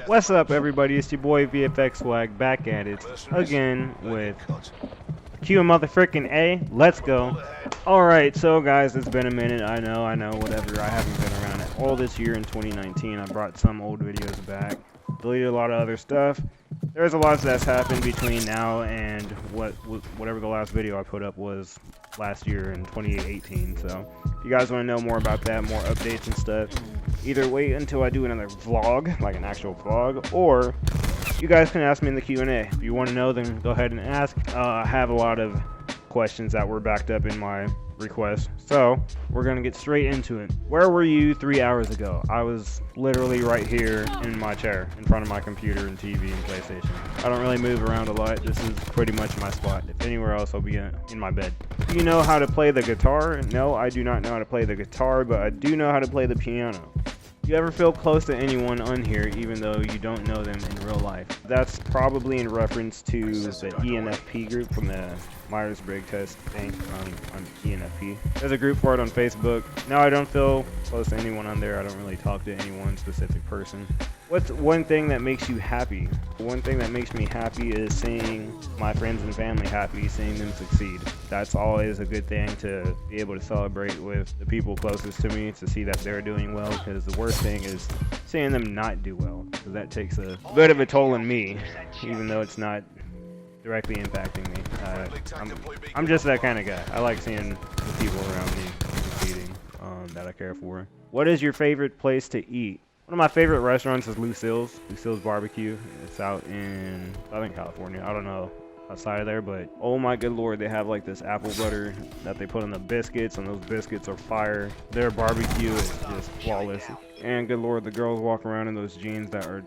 What's up, everybody? It's your boy vfxswagg back at it again with Q motherfucking A. Let's go. Alright, so guys, it's been a minute. I know, whatever. I haven't been around it all this year in 2019. I brought some old videos back, deleted a lot of other stuff. There's a lot that's happened between now and whatever the last video I put up was last year in 2018. So if you guys want to know more about that, more updates and stuff, either wait until I do another vlog, like an actual vlog, or you guys can ask me in the Q&A. If you want to know, then go ahead and ask. I have a lot of questions that were backed up in my request, so we're gonna get straight into it. Where were you 3 hours ago? I was literally right here in my chair in front of my computer and TV and PlayStation. I don't really move around a lot. This is pretty much my spot. If anywhere else, I'll be in my bed. Do you know how to play the guitar? No, I do not know how to play the guitar, but I do know how to play the piano. You ever feel close to anyone on here even though you don't know them in real life? That's probably in reference to the ENFP group from the Myers-Briggs test thing on ENFP. There's a group for it on Facebook. No, I don't feel close to anyone on there. I don't really talk to any one specific person. What's one thing that makes you happy? One thing that makes me happy is seeing my friends and family happy, seeing them succeed. That's always a good thing to be able to celebrate with the people closest to me, to see that they're doing well, because the worst thing is seeing them not do well, because that takes a bit of a toll on me, even though it's not directly impacting me. I'm just that kind of guy. I like seeing the people around me succeeding, that I care for. What is your favorite place to eat? One of my favorite restaurants is Lucille's Barbecue. It's out in Southern California. I don't know outside of there, but oh my good lord, they have like this apple butter that they put on the biscuits, and those biscuits are fire. Their barbecue is just flawless. And good lord, the girls walk around in those jeans that are,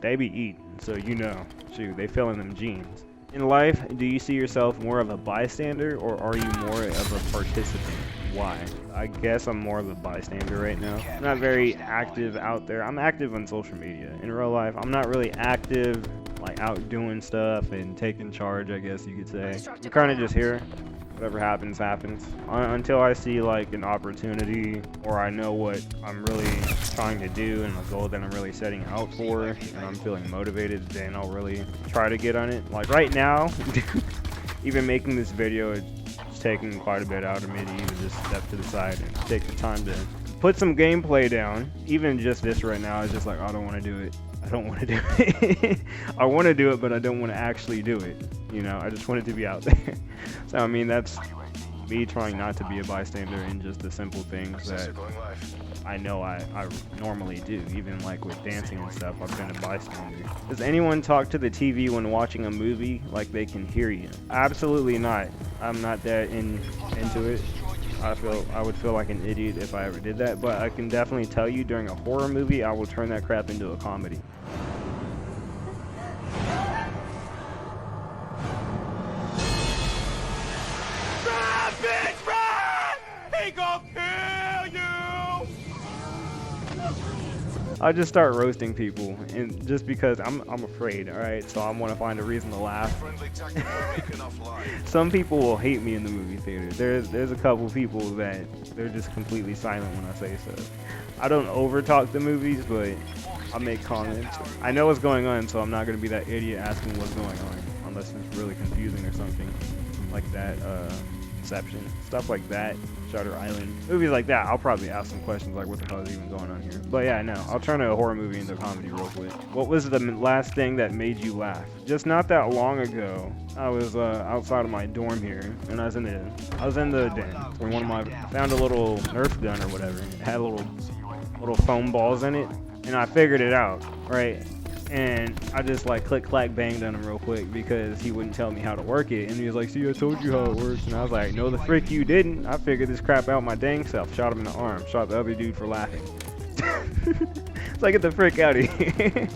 they be eating, so you know, shoot, they fill in them jeans. In life, do you see yourself more of a bystander, or are you more of a participant? Why? I guess I'm more of a bystander right now. I'm not very active out there. I'm active on social media. In real life, I'm not really active, like out doing stuff and taking charge, I guess you could say. I'm kind of just here. Whatever happens, happens. Until I see like an opportunity, or I know what I'm really trying to do and a goal that I'm really setting out for, and I'm feeling motivated, then I'll really try to get on it. Like right now, even making this video, it's taking quite a bit out of me to even just step to the side and take the time to put some gameplay down. Even just this right now is just like, I don't want to do it. I don't want to do it. I want to do it, but I don't want to actually do it. You know, I just want it to be out there. So, I mean, that's me trying not to be a bystander in just the simple things that I know I normally do. Even like with dancing and stuff, I've been a bystander. Does anyone talk to the TV when watching a movie like they can hear you? Absolutely not. I'm not that into it. I would feel like an idiot if I ever did that, but I can definitely tell you during a horror movie, I will turn that crap into a comedy. Run, bitch, run! He gon' kill you! I just start roasting people, and just because I'm afraid, alright? So I want to find a reason to laugh. Some people will hate me in the movie theater. There's a couple people that they're just completely silent when I say so. I don't overtalk the movies, but I make comments. I know what's going on, so I'm not going to be that idiot asking what's going on, unless it's really confusing or something like that. Inception, stuff like that, Shutter Island, movies like that, I'll probably ask some questions like what the hell is even going on here. But yeah, no, I'll turn a horror movie into comedy real quick. What was the last thing that made you laugh? Just not that long ago, I was outside of my dorm here, and I was in the den when found a little Nerf gun or whatever. It had little foam balls in it, and I figured it out, right? And I just like click clack banged on him real quick because he wouldn't tell me how to work it, and he was like, see, I told you how it works. And I was like, no the frick you didn't. I figured this crap out my dang self. Shot him in the arm, shot the other dude for laughing. It's like, get the frick out of here.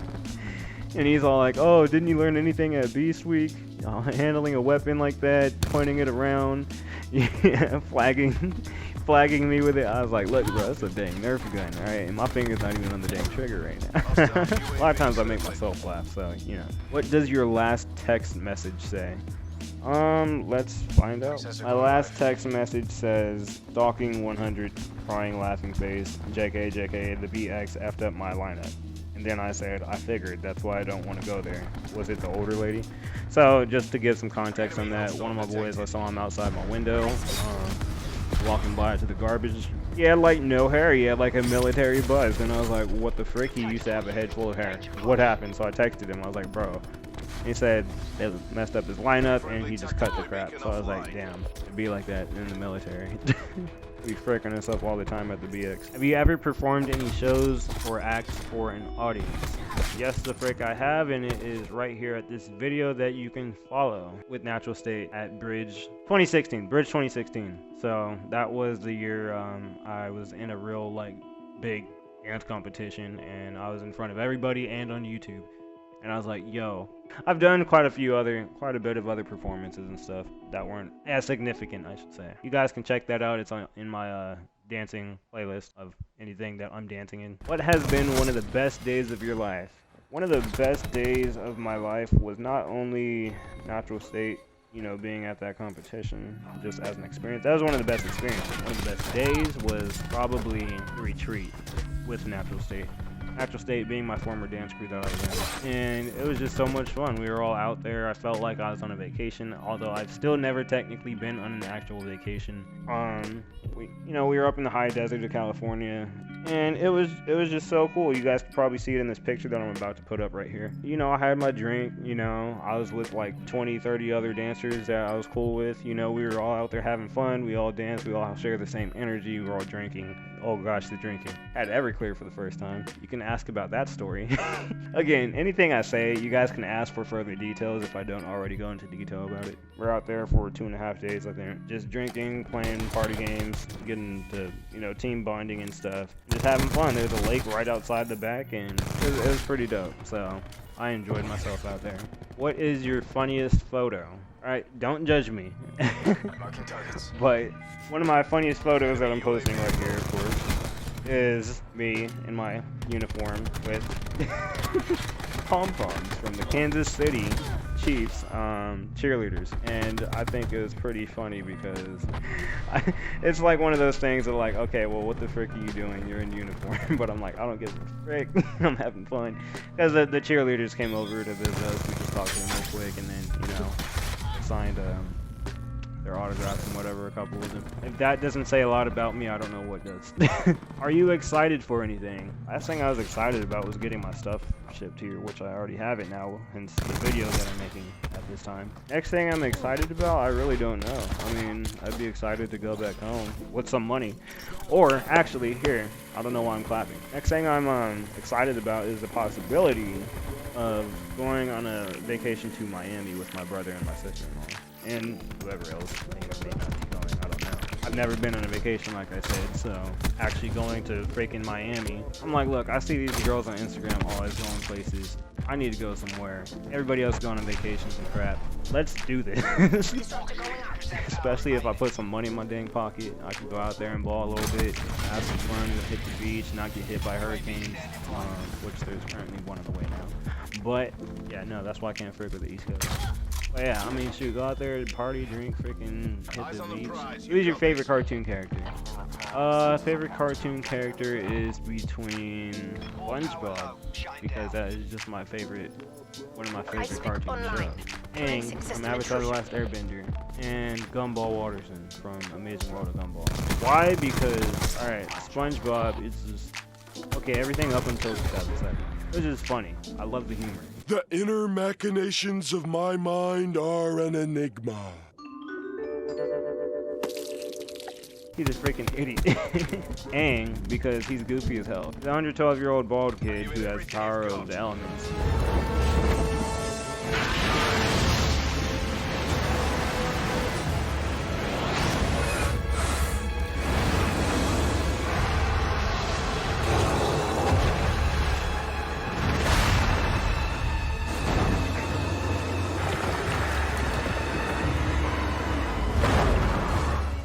And he's all like, oh, didn't you learn anything at Beast Week? Handling a weapon like that, pointing it around, yeah, flagging me with it. I was like, look bro, that's a dang Nerf gun, alright? And my finger's not even on the dang trigger right now. A lot of times I make myself laugh, so, you know. What does your last text message say? Let's find out. My last text message says, stalking 100, crying laughing face, JK, JK, the BX effed up my lineup. And then I said, I figured that's why I don't want to go there. Was it the older lady? So just to give some context on that, one of my boys, I saw him outside my window, walking by to the garbage. He had like no hair, he had like a military buzz, and I was like, what the frick? He used to have a head full of hair. What happened? So I texted him, I was like, bro. He said they messed up his lineup and he just cut the crap. So I was like, damn, it'd be like that in the military. We fricking us up all the time at the BX. Have you ever performed any shows or acts for an audience? Yes, the frick I have, and it is right here at this video that you can follow with Natural State at Bridge 2016. So that was the year I was in a real like big dance competition, and I was in front of everybody and on YouTube. And I was like, yo, I've done quite a bit of other performances and stuff that weren't as significant, I should say. You guys can check that out. It's in my dancing playlist of anything that I'm dancing in. What has been one of the best days of your life? One of the best days of my life was not only Natural State, you know, being at that competition just as an experience. That was one of the best experiences. One of the best days was probably retreat with Natural State. Natural State being my former dance crew that I was in. And it was just so much fun. We were all out there. I felt like I was on a vacation, although I've still never technically been on an actual vacation. We were up in the high desert of California, and it was just so cool. You guys could probably see it in this picture that I'm about to put up right here. You know, I had my drink, you know, I was with like 20, 30 other dancers that I was cool with. You know, we were all out there having fun. We all danced. We all share the same energy. We were all drinking. Oh gosh, the drinking. Had Everclear for the first time. You can ask about that story. Again, anything I say, you guys can ask for further details if I don't already go into detail about it. We're out there for 2.5 days, I think. Just drinking, playing party games, getting to, you know, team bonding and stuff. Just having fun. There's a lake right outside the back, and it was pretty dope. So I enjoyed myself out there. What is your funniest photo? Alright, don't judge me. But one of my funniest photos that I'm posting right here, of course, is me in my uniform with pom-poms from the Kansas City Chiefs cheerleaders. And I think it was pretty funny because it's like one of those things that like, okay, well, what the frick are you doing? You're in uniform. But I'm like, I don't give a frick. I'm having fun. Because the cheerleaders came over to visit us. We just talked to them real quick, and then, you know, signed their autographs and whatever, a couple of them. If that doesn't say a lot about me, I don't know what does. Are you excited for anything? Last thing I was excited about was getting my stuff shipped here, which I already have it now, hence the video that I'm making at this time. Next thing I'm excited about, I really don't know. I mean, I'd be excited to go back home with some money. Or, actually, here, I don't know why I'm clapping. Next thing I'm excited about is the possibility of going on a vacation to Miami with my brother and my sister-in-law. And whoever else may or may not be going, I don't know. I've never been on a vacation, like I said, so actually going to freaking Miami, I'm like, look, I see these girls on Instagram always going places. I need to go somewhere. Everybody else going on vacations and crap. Let's do this. Especially if I put some money in my dang pocket, I can go out there and ball a little bit, have some fun, hit the beach, not get hit by hurricanes, which there's currently one on the way now. But, yeah, no, that's why I can't frick with the East Coast. But yeah, I mean, shoot, go out there, party, drink, freaking hit the beach. Who's your favorite cartoon character? Favorite cartoon character is between SpongeBob, because that is just my favorite, one of my favorite cartoon shows. Aang from Avatar: The Last Airbender, and Gumball Watterson from Amazing World of Gumball. Why? Because, alright, SpongeBob is just, okay, everything up until 2007. It was just funny. I love the humor. The inner machinations of my mind are an enigma. He's a freaking idiot. Aang, because he's goofy as hell. The 112-year-old bald kid who has the power of the elements.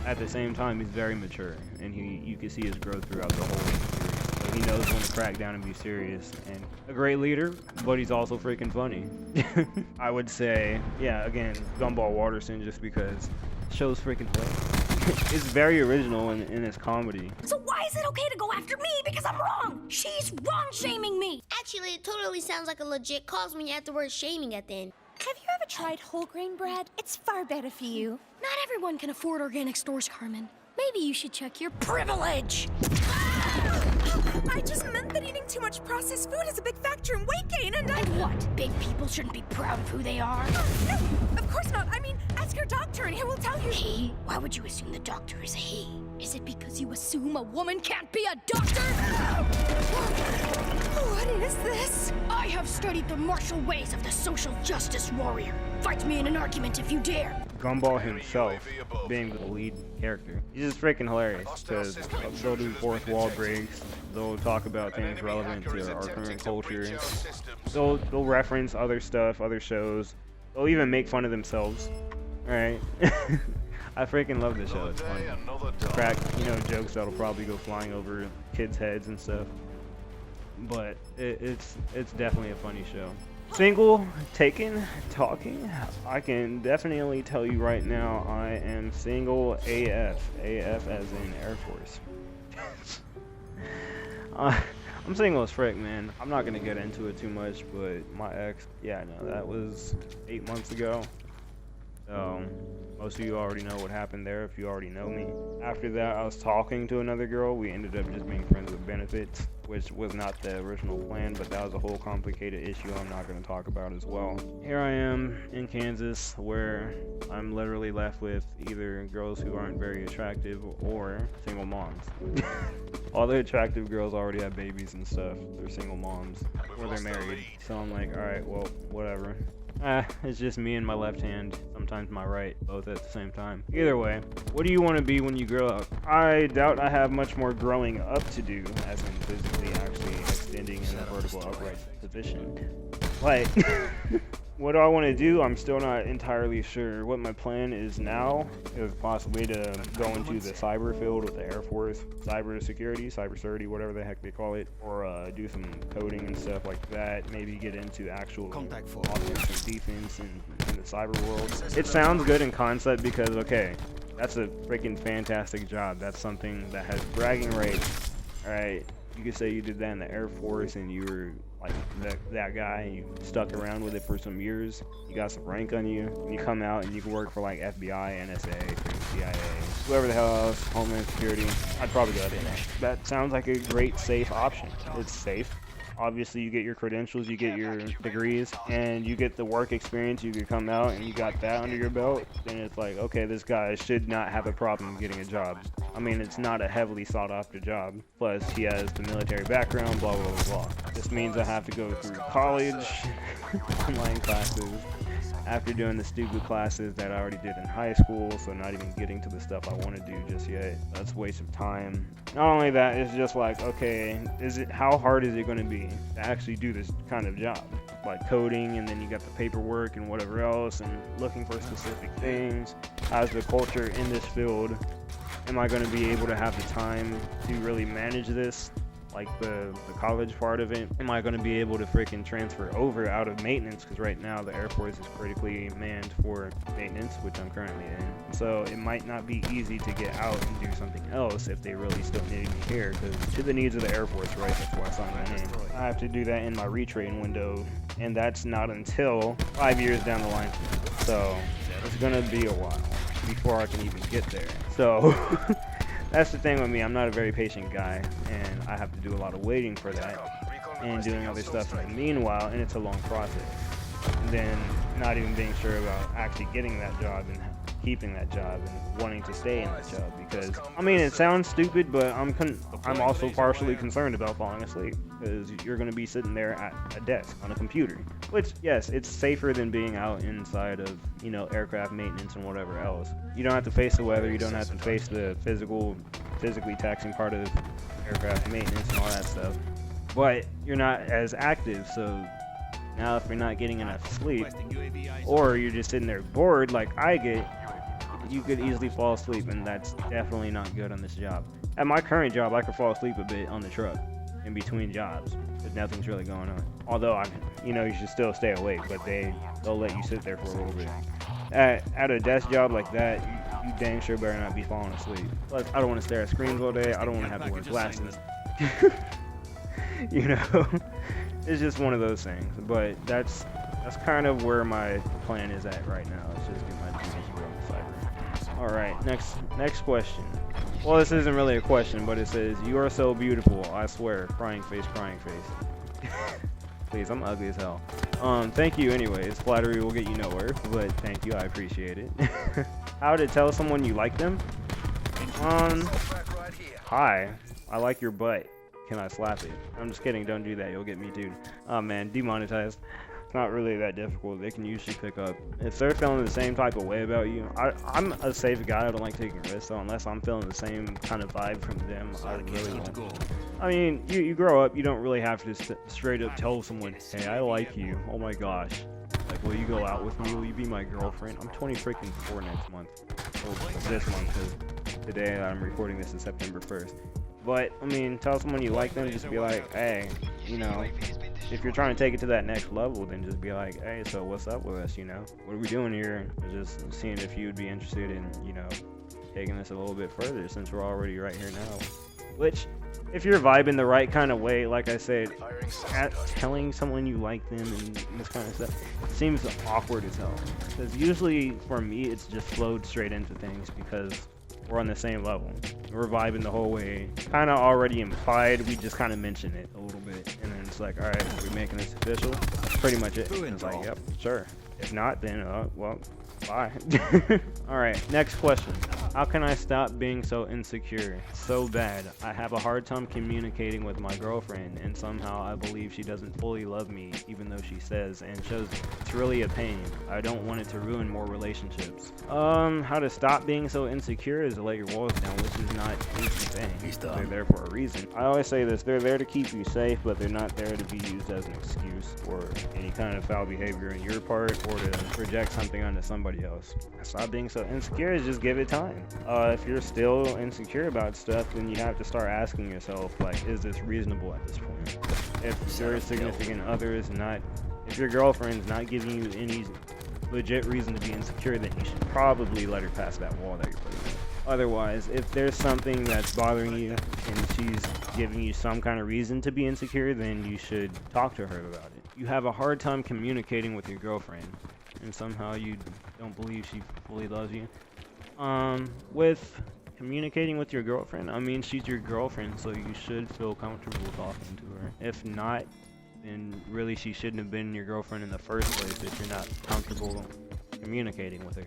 At the same time, he's very mature, and you can see his growth throughout the whole series. So he knows when to crack down and be serious, and a great leader, but he's also freaking funny. I would say, yeah, again, Gumball Watterson, just because the show's freaking fun. it's very original in its comedy. So why is it okay to go after me because I'm wrong? She's wrong shaming me. Actually, it totally sounds like a legit cause when you add the word shaming at the end. Have you ever tried whole grain bread? It's far better for you. Not everyone can afford organic stores, Carmen. Maybe you should check your privilege. I just meant that eating too much processed food is a big factor in weight gain, and what? Big people shouldn't be proud of who they are? No, of course not. I mean, ask your doctor and he will tell you. He? Why would you assume the doctor is a he? Is it because you assume a woman can't be a doctor? What is this? I have studied the martial ways of the social justice warrior. Fight me in an argument if you dare. Gumball himself being the lead character. He's just freaking hilarious because they'll do fourth wall breaks. They'll talk about things relevant to our current culture. They'll reference other stuff, other shows. They'll even make fun of themselves. Alright. I freaking love this show. It's fun. Crack, jokes that'll probably go flying over kids' heads and stuff. But it's definitely a funny show. Single, taken, talking. I can definitely tell you right now, I am single AF. AF as in Air Force. I'm single as frick, man. I'm not gonna get into it too much, but my ex, yeah, no, that was 8 months ago. So most of you already know what happened there if you already know me. After that, I was talking to another girl. We ended up just being friends with benefits, which was not the original plan, but that was a whole complicated issue I'm not going to talk about as well. Here I am in Kansas, where I'm literally left with either girls who aren't very attractive or single moms. All the attractive girls already have babies and stuff. They're single moms or they're married. So I'm like, alright, well, whatever. It's just me and my left hand, sometimes my right, both at the same time. Either way, what do you want to be when you grow up? I doubt I have much more growing up to do, as in physically actually extending in a vertical upright position. Like, what do I want to do? I'm still not entirely sure. What my plan is now is possibly to go into the cyber field with the Air Force, cyber security, whatever the heck they call it, or do some coding and stuff like that. Maybe get into actual offense and defense in the cyber world. It sounds good in concept because, okay, that's a freaking fantastic job. That's something that has bragging rights. Alright, you could say you did that in the Air Force and you were like that guy and you stuck around with it for some years. You got some rank on you, and you come out and you can work for like FBI, NSA, CIA, whoever the hell else, Homeland Security. I'd probably go there. That sounds like a great safe option. It's safe. Obviously, you get your credentials, you get your degrees, and you get the work experience. You could come out and you got that under your belt, then it's like, okay, this guy should not have a problem getting a job. I mean, it's not a heavily sought after job. Plus, he has the military background, blah, blah, blah, blah. This means I have to go through college, online classes, after doing the stupid classes that I already did in high school, so not even getting to the stuff I want to do just yet. That's a waste of time. Not only that, it's just like, okay, how hard is it going to be to actually do this kind of job? Like coding, and then you got the paperwork and whatever else, and looking for specific things. How's the culture in this field? Am I going to be able to have the time to really manage this? Like the college part of it, am I going to be able to freaking transfer over out of maintenance? Because right now the Air Force is critically manned for maintenance, which I'm currently in. So it might not be easy to get out and do something else if they really still need me here. Because to the needs of the Air Force, right? That's why I signed my name. I have to do that in my retrain window, and that's not until 5 years down the line. So it's going to be a while before I can even get there. So that's the thing with me. I'm not a very patient guy, and I have to do a lot of waiting for that and doing other stuff in the meanwhile, and it's a long process. And then not even being sure about actually getting that job and keeping that job and wanting to stay in that job, because I mean, it sounds stupid, but I'm also partially concerned about falling asleep, because you're going to be sitting there at a desk on a computer, which, yes, it's safer than being out inside of, aircraft maintenance and whatever else. You don't have to face the weather, you don't have to face the physically taxing part of aircraft maintenance and all that stuff, but you're not as active. So now if you're not getting enough sleep, or you're just sitting there bored like I get, you could easily fall asleep, and that's definitely not good on this job. At my current job, I could fall asleep a bit on the truck in between jobs, but nothing's really going on. Although you should still stay awake, but they'll let you sit there for a little bit. At a desk job like that, you dang sure better not be falling asleep. Plus, I don't want to stare at screens all day. I don't want to have to wear glasses. You know, it's just one of those things. But that's kind of where my plan is at right now. It's just get my teenage girl on Cyber. All right, next question. Well, this isn't really a question, but it says, "You are so beautiful, I swear." Crying face, crying face. Please, I'm ugly as hell. Thank you anyways. Flattery will get you nowhere, but thank you, I appreciate it. How to tell someone you like them? Hi, I like your butt. Can I slap it? I'm just kidding, don't do that, you'll get me too. Oh man, demonetized. It's not really that difficult. They can usually pick up. If they're feeling the same type of way about you, I'm a safe guy. I don't like taking risks, so unless I'm feeling the same kind of vibe from them, I really won't. I mean, you grow up, you don't really have to straight up tell someone, hey, I like you. Oh my gosh. Like, will you go out with me? Will you be my girlfriend? I'm 24 next month. Or this month, because today I'm recording this is September 1st. But, I mean, tell someone you like them, just be like, hey, you know, if you're trying to take it to that next level, then just be like, hey, so what's up with us, you know? What are we doing here? Just seeing if you would be interested in, you know, taking this a little bit further since we're already right here now. Which, if you're vibing the right kind of way, like I said, telling someone you like them and this kind of stuff seems awkward as hell. Because usually, for me, it's just flowed straight into things because we're on the same level. We're vibing the whole way. Kind of already implied, we just kind of mention it a little bit. And then it's like, alright, are we making this official? That's pretty much it. And it's like, yep, sure. If not, then, well, bye. Alright, next question. How can I stop being so insecure? So bad. I have a hard time communicating with my girlfriend, and somehow I believe she doesn't fully love me, even though she says and shows it. It's really a pain. I don't want it to ruin more relationships. How to stop being so insecure is to let your walls down, which is not an easy thing. They're there for a reason. I always say this, they're there to keep you safe, but they're not there to be used as an excuse for any kind of foul behavior on your part or to project something onto somebody else. Stop being so insecure is just give it time. If you're still insecure about stuff, then you have to start asking yourself, like, is this reasonable at this point? If your significant other is not, if your girlfriend's not giving you any legit reason to be insecure, then you should probably let her pass that wall that you're putting up. Otherwise, if there's something that's bothering you and she's giving you some kind of reason to be insecure, then you should talk to her about it. You have a hard time communicating with your girlfriend, and somehow you don't believe she fully loves you. With communicating with your girlfriend, I mean, she's your girlfriend, so you should feel comfortable talking to her. If not, then really she shouldn't have been your girlfriend in the first place if you're not comfortable communicating with her.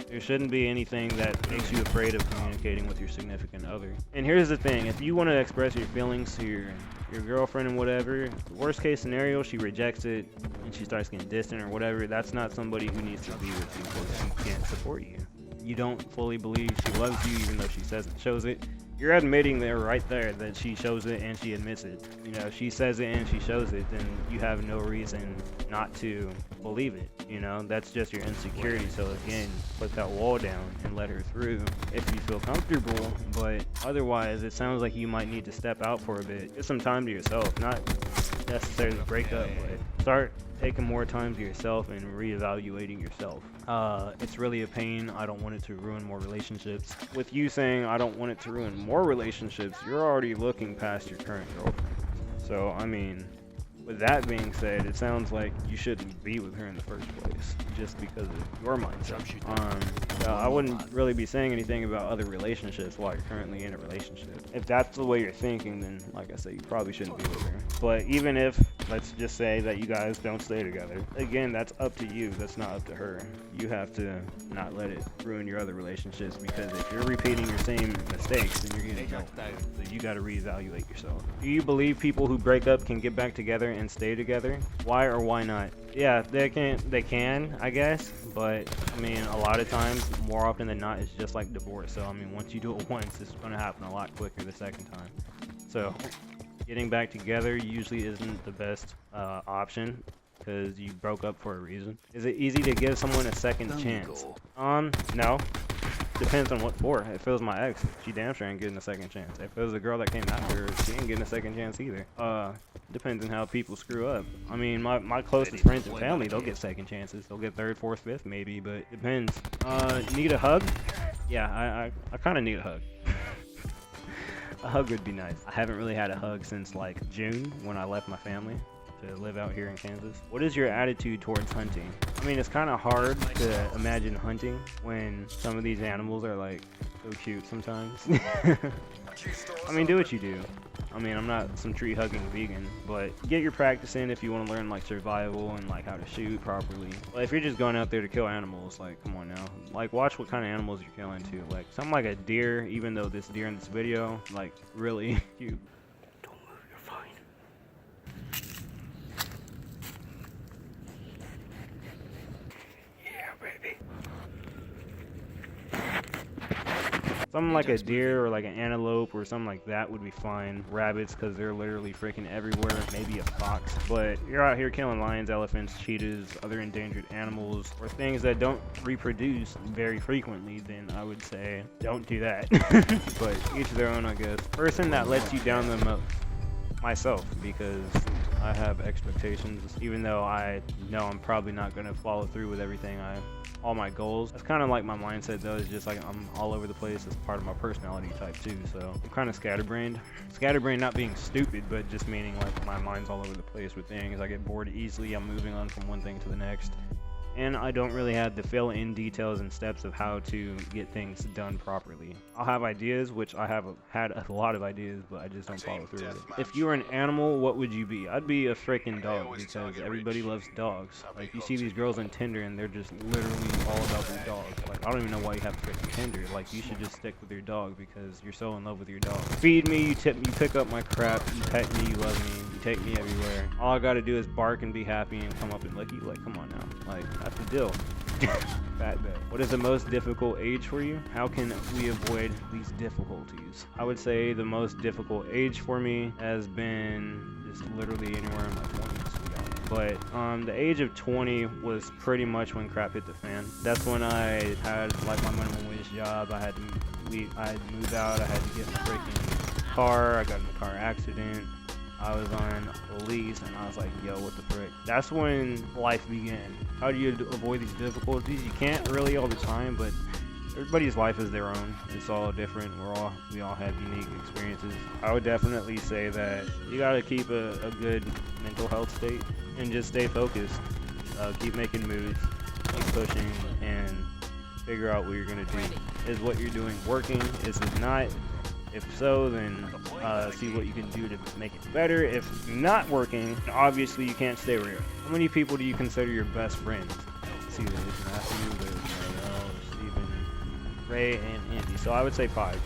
There shouldn't be anything that makes you afraid of communicating with your significant other. And here's the thing, if you want to express your feelings to your girlfriend and whatever, worst case scenario, she rejects it and she starts getting distant or whatever, that's not somebody who needs to be with you because she can't support you. You don't fully believe she loves you even though she shows it. You're admitting there right there that she shows it and she admits it. You know, she says it and she shows it, then you have no reason not to believe it. You know, that's just your insecurity. So again, put that wall down and let her through if you feel comfortable. But otherwise, it sounds like you might need to step out for a bit. Get some time to yourself, not necessarily break up, but start taking more time to yourself and reevaluating yourself. It's really a pain. I don't want it to ruin more relationships. With you saying I don't want it to ruin more relationships, you're already looking past your current girlfriend. So, I mean, with that being said, it sounds like you shouldn't be with her in the first place, just because of your mindset. I wouldn't really be saying anything about other relationships while you're currently in a relationship. If that's the way you're thinking, then, like I said, you probably shouldn't be with her. But even if, let's just say that you guys don't stay together, again, that's up to you. That's not up to her. You have to not let it ruin your other relationships, because if you're repeating your same mistakes, then you're getting jumped. So you got to reevaluate yourself. Do you believe people who break up can get back together and stay together? Why or why not? Yeah, they can, I guess, but I mean, a lot of times, more often than not, it's just like divorce. So I mean, once you do it once, it's going to happen a lot quicker the second time. So getting back together usually isn't the best option, because you broke up for a reason. Is it easy to give someone a second chance? No. Depends on what for. If it was my ex, she damn sure ain't getting a second chance. If it was a girl that came after her, she ain't getting a second chance either. Depends on how people screw up. I mean, my closest friends and family, they'll get second chances. They'll get third, fourth, fifth maybe, but it depends. Need a hug? Yeah, I kind of need a hug. A hug would be nice. I haven't really had a hug since like June when I left my family to live out here in Kansas. What is your attitude towards hunting? I mean, it's kind of hard to imagine hunting when some of these animals are like so cute sometimes. I mean, do what you do. I mean, I'm not some tree hugging vegan, but get your practice in if you want to learn like survival and like how to shoot properly. But if you're just going out there to kill animals, like come on now, like watch what kind of animals you're killing too. Like something like a deer, even though this deer in this video, like really cute. Don't move, you're fine. Yeah, baby. Something like a deer or like an antelope or something like that would be fine. Rabbits, because they're literally freaking everywhere. Maybe a fox. But you're out here killing lions, elephants, cheetahs, other endangered animals, or things that don't reproduce very frequently, then I would say don't do that. But each their own, I guess. Person that lets you down the most. Myself, because I have expectations, even though I know I'm probably not going to follow through with everything all my goals. That's kind of like my mindset though, is just like I'm all over the place. It's part of my personality type too, so I'm kind of scatterbrained. Scatterbrained not being stupid, but just meaning like my mind's all over the place with things. I get bored easily, I'm moving on from one thing to the next. And I don't really have the fill-in details and steps of how to get things done properly. I'll have ideas, which I have had a lot of ideas, but I just don't follow through with it. If you were an animal, what would you be? I'd be a freaking dog, because everybody loves dogs. Like, you see these girls on Tinder, and they're just literally all about their dog. Like, I don't even know why you have freaking Tinder. Like, you should just stick with your dog, because you're so in love with your dog. Feed me, you tip me, you pick up my crap, you pet me, you love me, you take me everywhere. All I gotta do is bark and be happy and come up and lick you. Like, come on now. Like, that's the deal. Fat bet. What is the most difficult age for you? How can we avoid these difficulties? I would say the most difficult age for me has been just literally anywhere in my 20s, to be honest. But the age of 20 was pretty much when crap hit the fan. That's when I had like my minimum wage job. I had to move out. I had to get in a freaking car. I got in a car accident. I was on a lease, and I was like, yo, what the frick? That's when life began. How do you avoid these difficulties? You can't really all the time, but everybody's life is their own. It's all different. We all have unique experiences. I would definitely say that you gotta keep a good mental health state and just stay focused. Keep making moves, keep pushing, and figure out what you're gonna do. Is what you're doing working? Is it not? If so, then see what you can do to make it better. If not working, obviously you can't stay where you are. How many people do you consider your best friends? Let's see, there's Matthew, there's Marielle, Steven, Ray, and Andy. So I would say 5.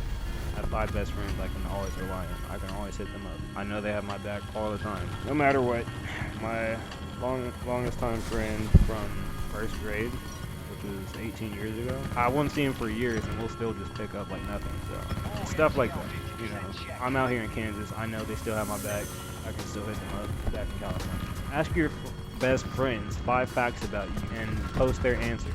I have 5 best friends I can always rely on. I can always hit them up. I know they have my back all the time. No matter what. My longest time friend from first grade, which was 18 years ago. I won't see him for years, and we'll still just pick up like nothing. So stuff like that, you know. I'm out here in Kansas. I know they still have my back. I can still hit them up back in California. Ask your best friends 5 facts about you and post their answers.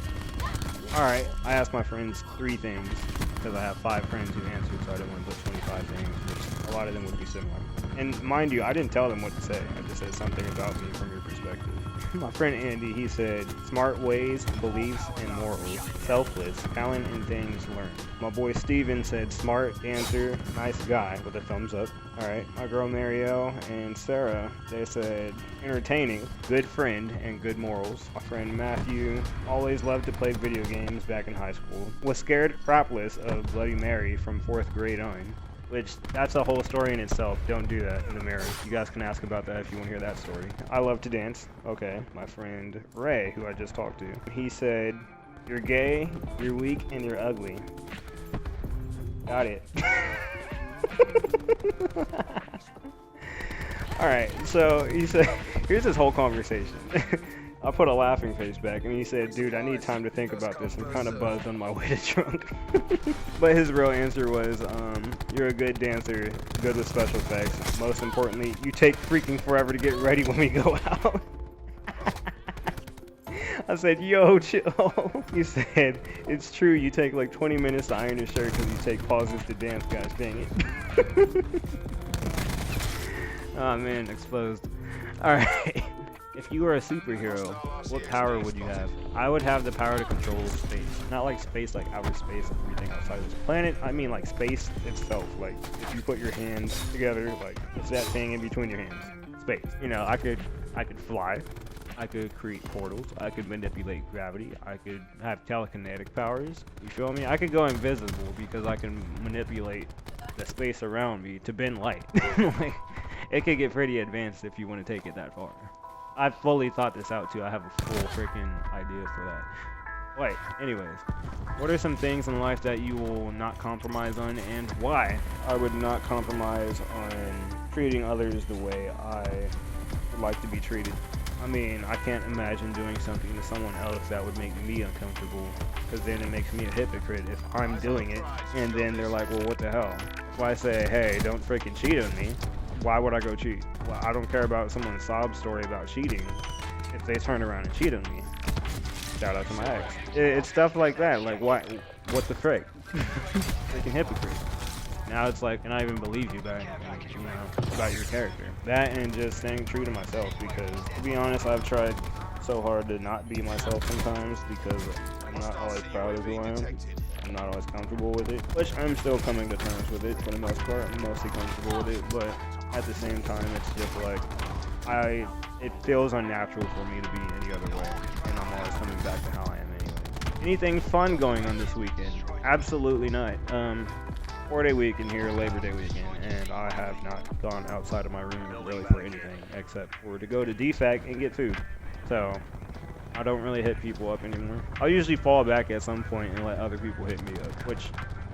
All right, I asked my friends 3 things because I have 5 friends who answered, so I didn't want to put 25 things, which a lot of them would be similar. And mind you, I didn't tell them what to say. I just said something about me from your perspective. My friend Andy, he said, smart ways, beliefs, and morals, selfless, talent, and things learned. My boy Steven said, smart, dancer, nice guy, with a thumbs up. Alright, my girl Marielle and Sarah, they said, entertaining, good friend, and good morals. My friend Matthew, always loved to play video games back in high school. Was scared crapless of Bloody Mary from 4th grade on. Which, that's a whole story in itself. Don't do that in the mirror. You guys can ask about that if you want to hear that story. I love to dance. Okay. My friend Ray, who I just talked to, he said, you're gay, you're weak, and you're ugly. Got it. Alright, so he said, here's this whole conversation. I put a laughing face back, and he said, dude, I need time to think about this. I'm kind of buzzed on my way to drunk. But his real answer was, you're a good dancer, good with special effects. Most importantly, you take freaking forever to get ready when we go out. I said, yo, chill. He said, it's true, you take like 20 minutes to iron your shirt because you take pauses to dance, guys, dang it. Oh man, exposed. Alright. If you were a superhero, what power would you have? I would have the power to control space. Not like space like outer space and everything outside of this planet. I mean like space itself. Like if you put your hands together, like it's that thing in between your hands. Space. You know, I could fly. I could create portals. I could manipulate gravity. I could have telekinetic powers. You feel me? I could go invisible because I can manipulate the space around me to bend light. Like, it could get pretty advanced if you want to take it that far. I've fully thought this out too. I have a full freaking idea for that. Wait, anyways, what are some things in life that you will not compromise on and why? I would not compromise on treating others the way I would like to be treated. I mean, I can't imagine doing something to someone else that would make me uncomfortable, because then it makes me a hypocrite if I'm doing it and then they're like, well, what the hell? If I say, hey, don't freaking cheat on me, why would I go cheat? Well, I don't care about someone's sob story about cheating if they turn around and cheat on me. Shout out to my ex. It's stuff like that. Like, what the frick? Freaking hypocrite. Now it's like, and I even believe you about your character. That and just staying true to myself, because to be honest, I've tried so hard to not be myself sometimes because I'm not always proud of who I am. I'm not always comfortable with it, which I'm still coming to terms with it for the most part. I'm mostly comfortable with it, but at the same time, it's just like, it feels unnatural for me to be any other way, and I'm always coming back to how I am anyway. Anything fun going on this weekend? Absolutely not. 4-day weekend here, Labor Day weekend, and I have not gone outside of my room really for anything except for to go to DFAC and get food. So I don't really hit people up anymore. I'll usually fall back at some point and let other people hit me up, which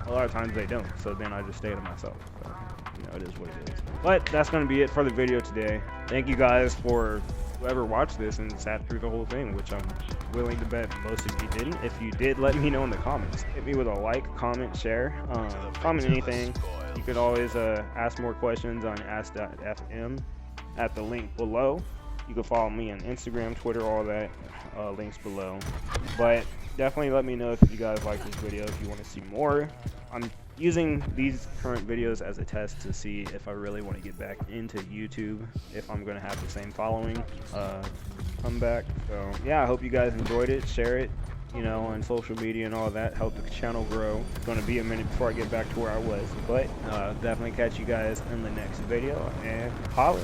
a lot of times they don't, so then I just stay to myself. So, you know, it is what it is. But that's going to be it for the video today. Thank you guys for whoever watched this and sat through the whole thing, which I'm willing to bet most of you didn't. If you did, let me know in the comments. Hit me with a like, comment, share, comment anything. You could always ask more questions on ask.fm at the link below. You can follow me on Instagram, Twitter, all that, links below. But definitely let me know if you guys like this video, if you want to see more. I'm using these current videos as a test to see if I really want to get back into YouTube, if I'm going to have the same following come back. So yeah, I hope you guys enjoyed it. Share it, you know, on social media and all that. Help the channel grow. It's going to be a minute before I get back to where I was, but definitely catch you guys in the next video, and holla.